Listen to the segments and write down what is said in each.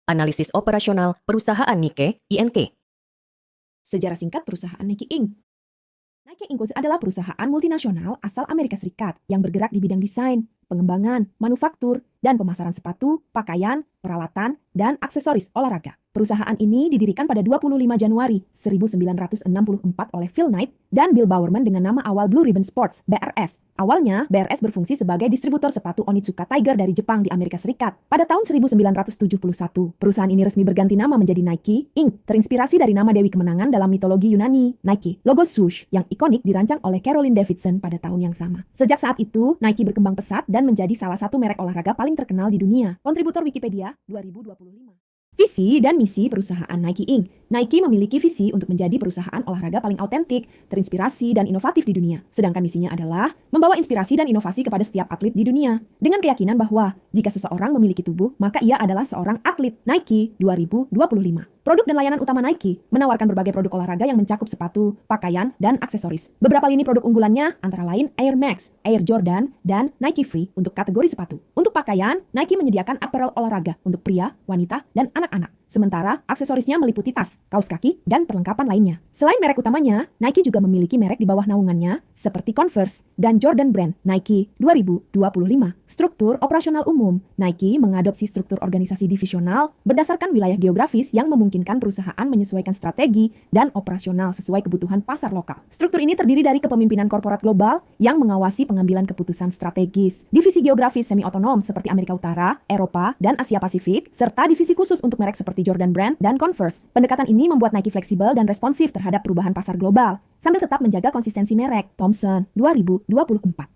Analisis operasional perusahaan Nike, INK. Sejarah singkat perusahaan Nike Inc. Nike Inc. adalah perusahaan multinasional asal Amerika Serikat yang bergerak di bidang desain, pengembangan, manufaktur, dan pemasaran sepatu, pakaian, peralatan, dan aksesoris olahraga. Perusahaan ini didirikan pada 25 Januari 1964 oleh Phil Knight dan Bill Bowerman dengan nama awal Blue Ribbon Sports, BRS. Awalnya, BRS berfungsi sebagai distributor sepatu Onitsuka Tiger dari Jepang di Amerika Serikat. Pada tahun 1971, perusahaan ini resmi berganti nama menjadi Nike Inc., terinspirasi dari nama Dewi Kemenangan dalam mitologi Yunani, Nike. Logo swoosh yang ikonik dirancang oleh Caroline Davidson pada tahun yang sama. Sejak saat itu, Nike berkembang pesat dan menjadi salah satu merek olahraga paling terkenal di dunia. Kontributor Wikipedia 2025. Visi dan misi perusahaan Nike Inc. Nike memiliki visi untuk menjadi perusahaan olahraga paling autentik, terinspirasi, dan inovatif di dunia. Sedangkan misinya adalah membawa inspirasi dan inovasi kepada setiap atlet di dunia. Dengan keyakinan bahwa jika seseorang memiliki tubuh, maka ia adalah seorang atlet. Nike 2025. Produk dan layanan utama Nike menawarkan berbagai produk olahraga yang mencakup sepatu, pakaian, dan aksesoris. Beberapa lini produk unggulannya antara lain Air Max, Air Jordan, dan Nike Free untuk kategori sepatu. Untuk pakaian, Nike menyediakan apparel olahraga untuk pria, wanita, dan anak-anak. Sementara aksesorisnya meliputi tas, kaos kaki, dan perlengkapan lainnya. Selain merek utamanya, Nike juga memiliki merek di bawah naungannya seperti Converse dan Jordan Brand. Nike 2025. Struktur operasional umum. Nike mengadopsi struktur organisasi divisional berdasarkan wilayah geografis yang memungkinkan perusahaan menyesuaikan strategi dan operasional sesuai kebutuhan pasar lokal. Struktur ini terdiri dari kepemimpinan korporat global yang mengawasi pengambilan keputusan strategis, divisi geografis semi-otonom seperti Amerika Utara, Eropa, dan Asia Pasifik, serta divisi khusus untuk merek seperti Jordan Brand dan Converse. Pendekatan ini membuat Nike fleksibel dan responsif terhadap perubahan pasar global, sambil tetap menjaga konsistensi merek. Thomson, 2024.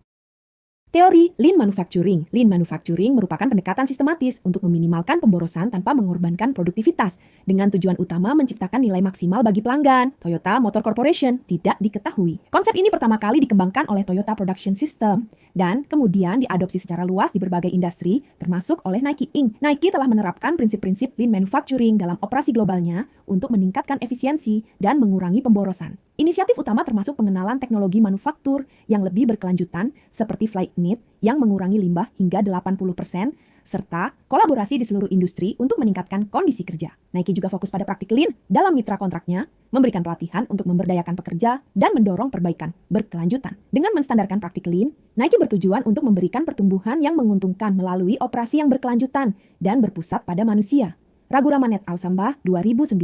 Teori Lean Manufacturing. Lean Manufacturing merupakan pendekatan sistematis untuk meminimalkan pemborosan tanpa mengorbankan produktivitas, dengan tujuan utama menciptakan nilai maksimal bagi pelanggan. Toyota Motor Corporation tidak diketahui. Konsep ini pertama kali dikembangkan oleh Toyota Production System, dan kemudian diadopsi secara luas di berbagai industri, termasuk oleh Nike Inc. Nike telah menerapkan prinsip-prinsip Lean Manufacturing dalam operasi globalnya untuk meningkatkan efisiensi dan mengurangi pemborosan. Inisiatif utama termasuk pengenalan teknologi manufaktur yang lebih berkelanjutan seperti Flyknit yang mengurangi limbah hingga 80%, serta kolaborasi di seluruh industri untuk meningkatkan kondisi kerja. Nike juga fokus pada praktik Lean dalam mitra kontraknya, memberikan pelatihan untuk memberdayakan pekerja, dan mendorong perbaikan berkelanjutan. Dengan menstandarkan praktik Lean, Nike bertujuan untuk memberikan pertumbuhan yang menguntungkan melalui operasi yang berkelanjutan dan berpusat pada manusia. Raghuram Net Al-Sambah 2019.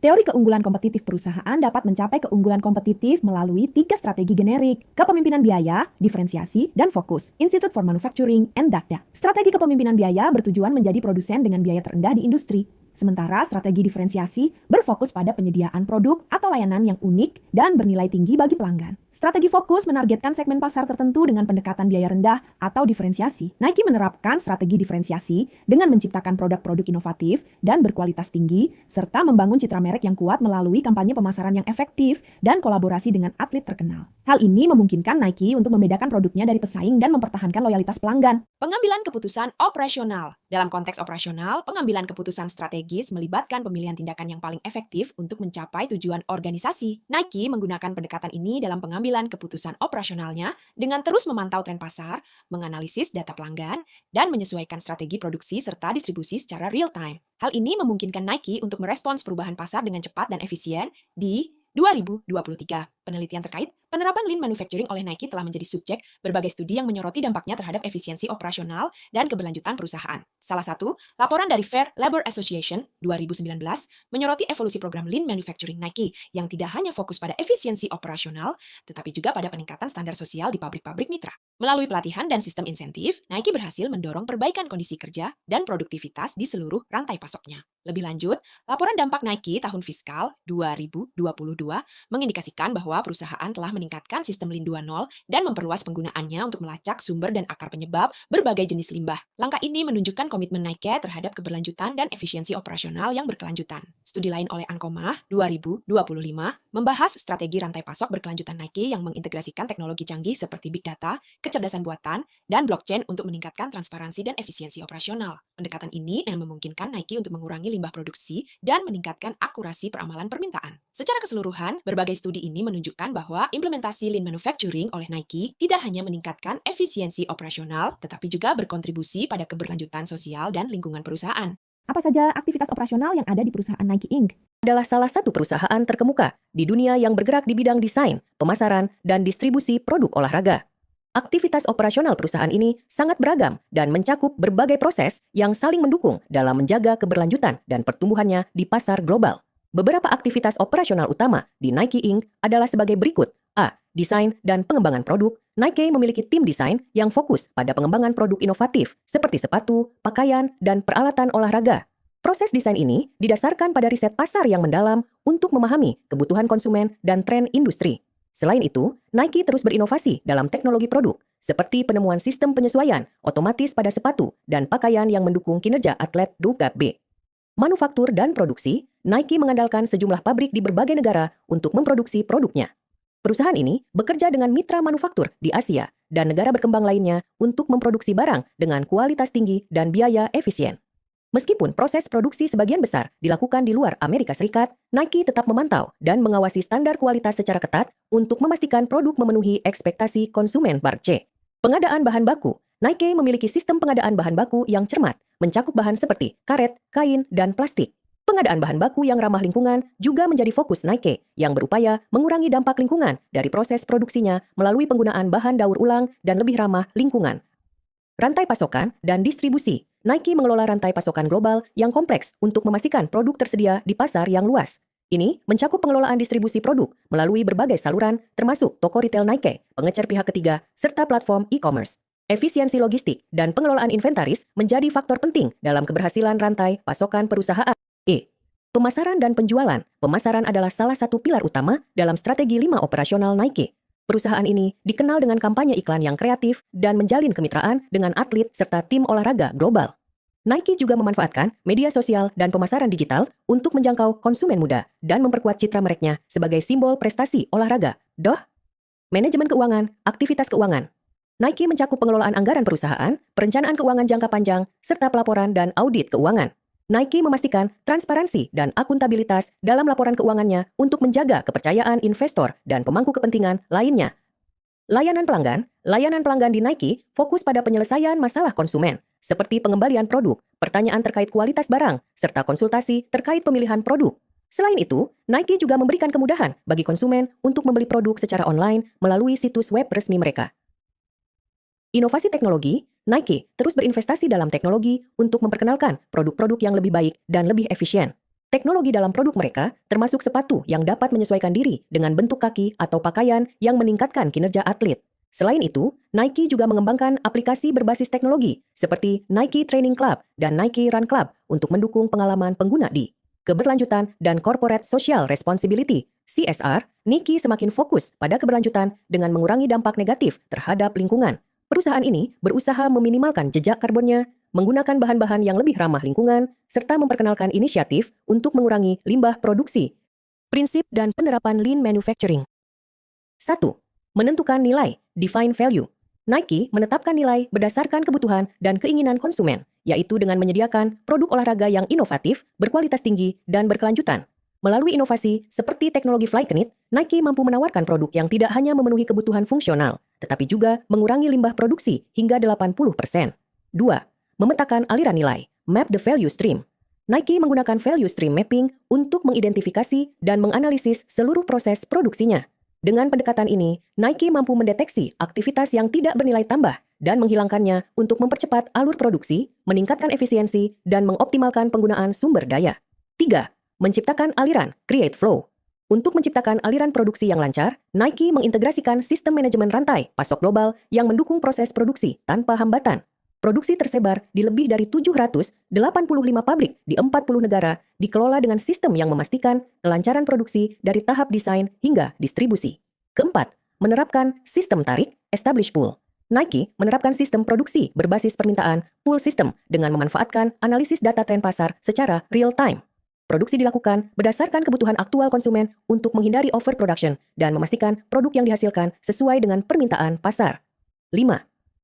Teori keunggulan kompetitif perusahaan dapat mencapai keunggulan kompetitif melalui 3 strategi generik: kepemimpinan biaya, diferensiasi, dan fokus. Institute for Manufacturing and Data. Strategi kepemimpinan biaya bertujuan menjadi produsen dengan biaya terendah di industri. Sementara strategi diferensiasi berfokus pada penyediaan produk atau layanan yang unik dan bernilai tinggi bagi pelanggan. Strategi fokus menargetkan segmen pasar tertentu dengan pendekatan biaya rendah atau diferensiasi. Nike menerapkan strategi diferensiasi dengan menciptakan produk-produk inovatif dan berkualitas tinggi, serta membangun citra merek yang kuat melalui kampanye pemasaran yang efektif dan kolaborasi dengan atlet terkenal. Hal ini memungkinkan Nike untuk membedakan produknya dari pesaing dan mempertahankan loyalitas pelanggan. Pengambilan keputusan operasional. Dalam konteks operasional, pengambilan keputusan strategis melibatkan pemilihan tindakan yang paling efektif untuk mencapai tujuan organisasi. Nike menggunakan pendekatan ini dalam pengambilan keputusan operasionalnya dengan terus memantau tren pasar, menganalisis data pelanggan, dan menyesuaikan strategi produksi serta distribusi secara real-time. Hal ini memungkinkan Nike untuk merespons perubahan pasar dengan cepat dan efisien di 2023. Penelitian terkait penerapan Lean Manufacturing oleh Nike telah menjadi subjek berbagai studi yang menyoroti dampaknya terhadap efisiensi operasional dan keberlanjutan perusahaan. Salah satu, laporan dari Fair Labor Association 2019 menyoroti evolusi program Lean Manufacturing Nike yang tidak hanya fokus pada efisiensi operasional, tetapi juga pada peningkatan standar sosial di pabrik-pabrik mitra. Melalui pelatihan dan sistem insentif, Nike berhasil mendorong perbaikan kondisi kerja dan produktivitas di seluruh rantai pasoknya. Lebih lanjut, laporan dampak Nike tahun fiskal 2022 mengindikasikan bahwa perusahaan telah meningkatkan sistem Lean 2.0 dan memperluas penggunaannya untuk melacak sumber dan akar penyebab berbagai jenis limbah. Langkah ini menunjukkan komitmen Nike terhadap keberlanjutan dan efisiensi operasional yang berkelanjutan. Studi lain oleh Ancomah 2025 membahas strategi rantai pasok berkelanjutan Nike yang mengintegrasikan teknologi canggih seperti big data, kecerdasan buatan, dan blockchain untuk meningkatkan transparansi dan efisiensi operasional. Pendekatan ini yang memungkinkan Nike untuk mengurangi limbah produksi dan meningkatkan akurasi peramalan permintaan. Secara keseluruhan, berbagai studi ini menunjukkan bahwa implementasi Lean Manufacturing oleh Nike tidak hanya meningkatkan efisiensi operasional, tetapi juga berkontribusi pada keberlanjutan sosial dan lingkungan perusahaan. Apa saja aktivitas operasional yang ada di perusahaan Nike Inc? Adalah salah satu perusahaan terkemuka di dunia yang bergerak di bidang desain, pemasaran, dan distribusi produk olahraga. Aktivitas operasional perusahaan ini sangat beragam dan mencakup berbagai proses yang saling mendukung dalam menjaga keberlanjutan dan pertumbuhannya di pasar global. Beberapa aktivitas operasional utama di Nike Inc. adalah sebagai berikut. A. Desain dan pengembangan produk. Nike memiliki tim desain yang fokus pada pengembangan produk inovatif seperti sepatu, pakaian, dan peralatan olahraga. Proses desain ini didasarkan pada riset pasar yang mendalam untuk memahami kebutuhan konsumen dan tren industri. Selain itu, Nike terus berinovasi dalam teknologi produk, seperti penemuan sistem penyesuaian otomatis pada sepatu dan pakaian yang mendukung kinerja atlet Duga B. Manufaktur dan produksi, Nike mengandalkan sejumlah pabrik di berbagai negara untuk memproduksi produknya. Perusahaan ini bekerja dengan mitra manufaktur di Asia dan negara berkembang lainnya untuk memproduksi barang dengan kualitas tinggi dan biaya efisien. Meskipun proses produksi sebagian besar dilakukan di luar Amerika Serikat, Nike tetap memantau dan mengawasi standar kualitas secara ketat untuk memastikan produk memenuhi ekspektasi konsumen bar C. Pengadaan bahan baku, Nike memiliki sistem pengadaan bahan baku yang cermat, mencakup bahan seperti karet, kain, dan plastik. Pengadaan bahan baku yang ramah lingkungan juga menjadi fokus Nike yang berupaya mengurangi dampak lingkungan dari proses produksinya melalui penggunaan bahan daur ulang dan lebih ramah lingkungan. Rantai pasokan dan distribusi. Nike mengelola rantai pasokan global yang kompleks untuk memastikan produk tersedia di pasar yang luas. Ini mencakup pengelolaan distribusi produk melalui berbagai saluran, termasuk toko retail Nike, pengecer pihak ketiga, serta platform e-commerce. Efisiensi logistik dan pengelolaan inventaris menjadi faktor penting dalam keberhasilan rantai pasokan perusahaan. E. Pemasaran dan penjualan. Pemasaran adalah salah satu pilar utama dalam strategi 5 operasional Nike. Perusahaan ini dikenal dengan kampanye iklan yang kreatif dan menjalin kemitraan dengan atlet serta tim olahraga global. Nike juga memanfaatkan media sosial dan pemasaran digital untuk menjangkau konsumen muda dan memperkuat citra mereknya sebagai simbol prestasi olahraga. Manajemen keuangan, aktivitas keuangan. Nike mencakup pengelolaan anggaran perusahaan, perencanaan keuangan jangka panjang, serta pelaporan dan audit keuangan. Nike memastikan transparansi dan akuntabilitas dalam laporan keuangannya untuk menjaga kepercayaan investor dan pemangku kepentingan lainnya. Layanan pelanggan di Nike fokus pada penyelesaian masalah konsumen, seperti pengembalian produk, pertanyaan terkait kualitas barang, serta konsultasi terkait pemilihan produk. Selain itu, Nike juga memberikan kemudahan bagi konsumen untuk membeli produk secara online melalui situs web resmi mereka. Inovasi teknologi, Nike terus berinvestasi dalam teknologi untuk memperkenalkan produk-produk yang lebih baik dan lebih efisien. Teknologi dalam produk mereka termasuk sepatu yang dapat menyesuaikan diri dengan bentuk kaki atau pakaian yang meningkatkan kinerja atlet. Selain itu, Nike juga mengembangkan aplikasi berbasis teknologi seperti Nike Training Club dan Nike Run Club untuk mendukung pengalaman pengguna di keberlanjutan dan Corporate Social Responsibility (CSR). Nike semakin fokus pada keberlanjutan dengan mengurangi dampak negatif terhadap lingkungan. Perusahaan ini berusaha meminimalkan jejak karbonnya, menggunakan bahan-bahan yang lebih ramah lingkungan, serta memperkenalkan inisiatif untuk mengurangi limbah produksi. Prinsip dan penerapan Lean Manufacturing. 1. Menentukan nilai, define value. Nike menetapkan nilai berdasarkan kebutuhan dan keinginan konsumen, yaitu dengan menyediakan produk olahraga yang inovatif, berkualitas tinggi, dan berkelanjutan. Melalui inovasi seperti teknologi Flyknit, Nike mampu menawarkan produk yang tidak hanya memenuhi kebutuhan fungsional, tetapi juga mengurangi limbah produksi hingga 80%. 2. Memetakan aliran nilai, map the value stream. Nike menggunakan value stream mapping untuk mengidentifikasi dan menganalisis seluruh proses produksinya. Dengan pendekatan ini, Nike mampu mendeteksi aktivitas yang tidak bernilai tambah dan menghilangkannya untuk mempercepat alur produksi, meningkatkan efisiensi, dan mengoptimalkan penggunaan sumber daya. 3. Menciptakan aliran, create flow. Untuk menciptakan aliran produksi yang lancar, Nike mengintegrasikan sistem manajemen rantai pasok global yang mendukung proses produksi tanpa hambatan. Produksi tersebar di lebih dari 785 pabrik di 40 negara, dikelola dengan sistem yang memastikan kelancaran produksi dari tahap desain hingga distribusi. Keempat, menerapkan sistem tarik, establish pool. Nike menerapkan sistem produksi berbasis permintaan, pull system, dengan memanfaatkan analisis data tren pasar secara real time. Produksi dilakukan berdasarkan kebutuhan aktual konsumen untuk menghindari overproduction dan memastikan produk yang dihasilkan sesuai dengan permintaan pasar. 5.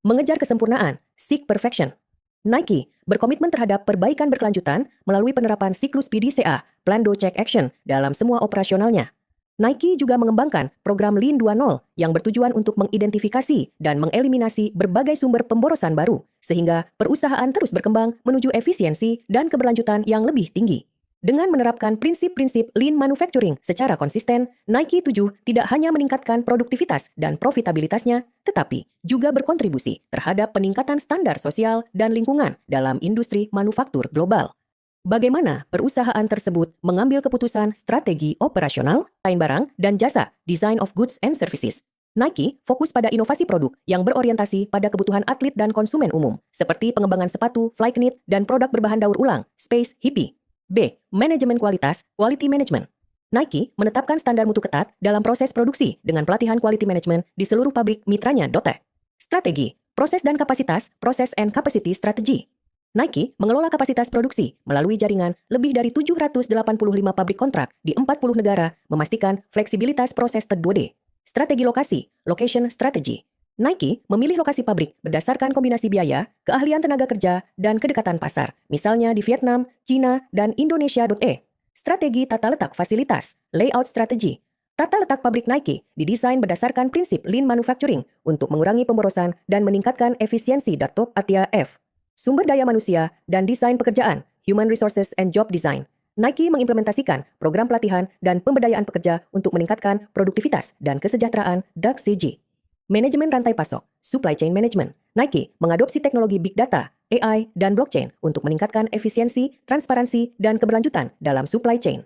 Mengejar kesempurnaan, seek perfection. Nike berkomitmen terhadap perbaikan berkelanjutan melalui penerapan siklus PDCA, Plan Do Check Action, dalam semua operasionalnya. Nike juga mengembangkan program Lean 2.0 yang bertujuan untuk mengidentifikasi dan mengeliminasi berbagai sumber pemborosan baru, sehingga perusahaan terus berkembang menuju efisiensi dan keberlanjutan yang lebih tinggi. Dengan menerapkan prinsip-prinsip Lean Manufacturing secara konsisten, Nike 7 tidak hanya meningkatkan produktivitas dan profitabilitasnya, tetapi juga berkontribusi terhadap peningkatan standar sosial dan lingkungan dalam industri manufaktur global. Bagaimana perusahaan tersebut mengambil keputusan strategi operasional, desain barang, dan jasa, design of goods and services. Nike fokus pada inovasi produk yang berorientasi pada kebutuhan atlet dan konsumen umum, seperti pengembangan sepatu, Flyknit, dan produk berbahan daur ulang, Space Hippie. B. Manajemen kualitas, quality management. Nike menetapkan standar mutu ketat dalam proses produksi dengan pelatihan quality management di seluruh pabrik mitranya. Strategi, proses dan kapasitas, process and capacity strategy. Nike mengelola kapasitas produksi melalui jaringan lebih dari 785 pabrik kontrak di 40 negara, memastikan fleksibilitas proses 2D. Strategi lokasi, location strategy. Nike memilih lokasi pabrik berdasarkan kombinasi biaya, keahlian tenaga kerja, dan kedekatan pasar, misalnya di Vietnam, China, dan Indonesia. Strategi tata letak fasilitas, layout strategy. Tata letak pabrik Nike didesain berdasarkan prinsip Lean Manufacturing untuk mengurangi pemborosan dan meningkatkan efisiensi. F. Sumber daya manusia dan desain pekerjaan, Human Resources and Job Design. Nike mengimplementasikan program pelatihan dan pemberdayaan pekerja untuk meningkatkan produktivitas dan kesejahteraan. CG. Manajemen rantai pasok, supply chain management. Nike mengadopsi teknologi big data, AI, dan blockchain untuk meningkatkan efisiensi, transparansi, dan keberlanjutan dalam supply chain.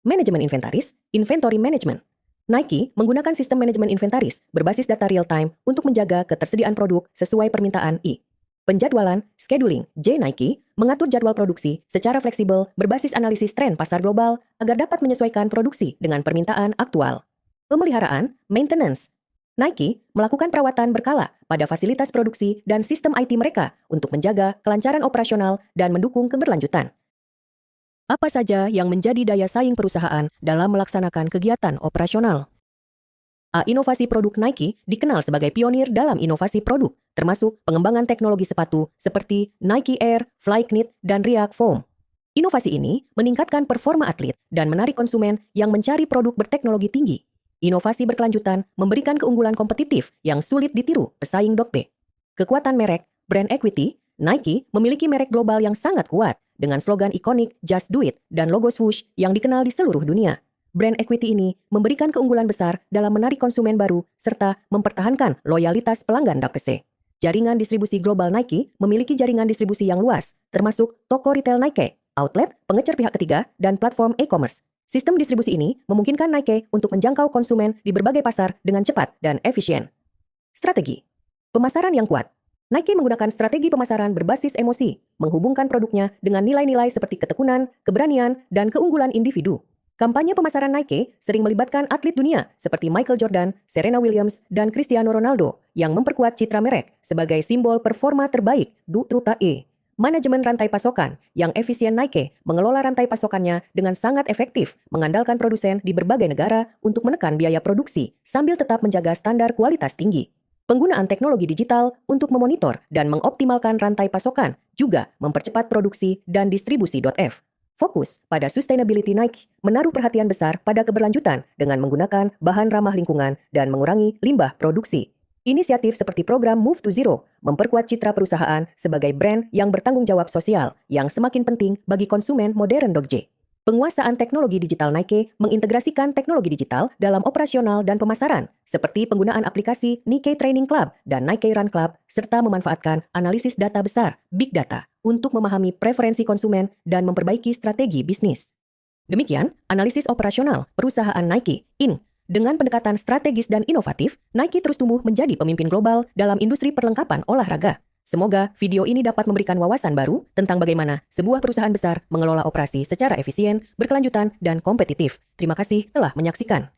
Manajemen inventaris, inventory management. Nike menggunakan sistem manajemen inventaris berbasis data real-time untuk menjaga ketersediaan produk sesuai permintaan I. Penjadwalan, scheduling, Nike mengatur jadwal produksi secara fleksibel berbasis analisis tren pasar global agar dapat menyesuaikan produksi dengan permintaan aktual. Pemeliharaan, maintenance. Nike melakukan perawatan berkala pada fasilitas produksi dan sistem IT mereka untuk menjaga kelancaran operasional dan mendukung keberlanjutan. Apa saja yang menjadi daya saing perusahaan dalam melaksanakan kegiatan operasional? Inovasi produk Nike dikenal sebagai pionir dalam inovasi produk, termasuk pengembangan teknologi sepatu seperti Nike Air, Flyknit, dan React Foam. Inovasi ini meningkatkan performa atlet dan menarik konsumen yang mencari produk berteknologi tinggi. Inovasi berkelanjutan memberikan keunggulan kompetitif yang sulit ditiru pesaing. B. Kekuatan merek, brand equity. Nike memiliki merek global yang sangat kuat dengan slogan ikonik Just Do It dan logo swoosh yang dikenal di seluruh dunia. Brand equity ini memberikan keunggulan besar dalam menarik konsumen baru serta mempertahankan loyalitas pelanggan. Jaringan distribusi global Nike memiliki jaringan distribusi yang luas, termasuk toko retail Nike, outlet, pengecer pihak ketiga, dan platform e-commerce. Sistem distribusi ini memungkinkan Nike untuk menjangkau konsumen di berbagai pasar dengan cepat dan efisien. Strategi pemasaran yang kuat. Nike menggunakan strategi pemasaran berbasis emosi, menghubungkan produknya dengan nilai-nilai seperti ketekunan, keberanian, dan keunggulan individu. Kampanye pemasaran Nike sering melibatkan atlet dunia seperti Michael Jordan, Serena Williams, dan Cristiano Ronaldo yang memperkuat citra merek sebagai simbol performa terbaik. Manajemen rantai pasokan yang efisien. Nike mengelola rantai pasokannya dengan sangat efektif, mengandalkan produsen di berbagai negara untuk menekan biaya produksi sambil tetap menjaga standar kualitas tinggi. Penggunaan teknologi digital untuk memonitor dan mengoptimalkan rantai pasokan juga mempercepat produksi dan distribusi. F. Fokus pada sustainability. Nike menaruh perhatian besar pada keberlanjutan dengan menggunakan bahan ramah lingkungan dan mengurangi limbah produksi. Inisiatif seperti program Move to Zero memperkuat citra perusahaan sebagai brand yang bertanggung jawab sosial yang semakin penting bagi konsumen modern. Penguasaan teknologi digital. Nike mengintegrasikan teknologi digital dalam operasional dan pemasaran, seperti penggunaan aplikasi Nike Training Club dan Nike Run Club, serta memanfaatkan analisis data besar, big data, untuk memahami preferensi konsumen dan memperbaiki strategi bisnis. Demikian analisis operasional perusahaan Nike, Inc. Dengan pendekatan strategis dan inovatif, Nike terus tumbuh menjadi pemimpin global dalam industri perlengkapan olahraga. Semoga video ini dapat memberikan wawasan baru tentang bagaimana sebuah perusahaan besar mengelola operasi secara efisien, berkelanjutan, dan kompetitif. Terima kasih telah menyaksikan.